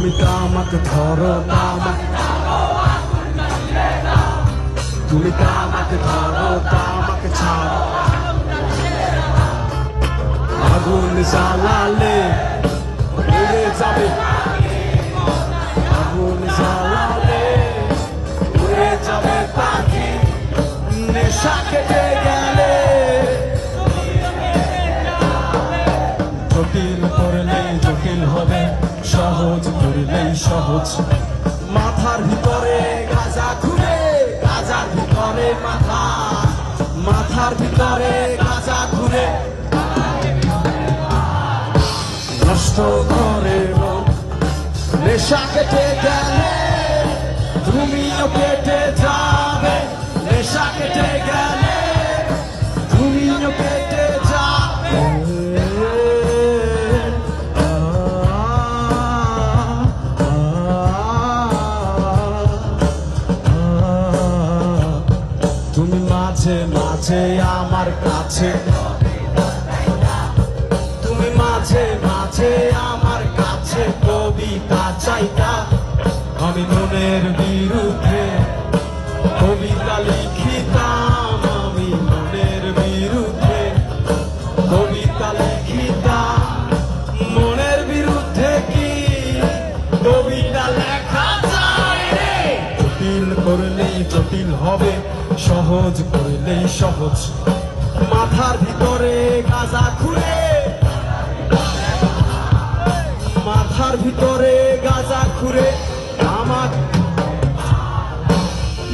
তুমি আমাকে ধরো আমাকে, তুমি আমাকে ধরো আমাকে ছাড়ো। আগুন জ্বালালে উড়ে যাবে, আগুন জ্বালালে উড়ে যাবে পাখি, নেশা কেটে গেলে জটিল করলেই জটিল হবে, সহজ করলেই সহজ। মাথার ভিতরে গাঁজা ঘুরে, গাঁজার ভিতরে মাথা, মাথার ভিতরে গাঁজা ঘুরে নষ্ট করে মন। নেশা কেটে গেলে তুমিও কেটে যাবে, নেশা কেটে গেলে তুমিও কেটে যাবে। তুমি মাঝে মাঝে আমার কাছে, তুমি মাঝে মাঝে আমার কাছে কবিতা চাইতা। আমি মনের বিরুদ্ধে কবিতা লিখিতাম, আমি মনের বিরুদ্ধে কবিতা লিখিতাম। মনের বিরুদ্ধে কি কবিতা লেখা যায় রে? জটিল করলেই জটিল হবে, সহজ করলেই সহজ। মাথার ভিতরে গাঁজা ঘুরে, মাথার ভিতরে গাঁজা ঘুরে আমার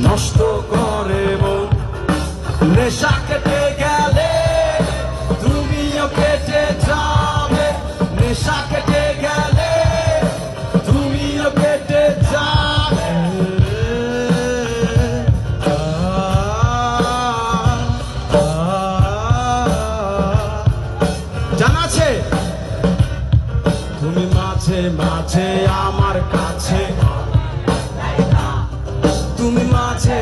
নষ্ট করে মন। নেশা কেটে গেলে তুমিও কেটে যাবে, নেশা কেটে গেলে তুমিও কেটে যাবে। জানা আছে তুমি মাঝে মাঝে আমার কাছে, তুমি মাঝে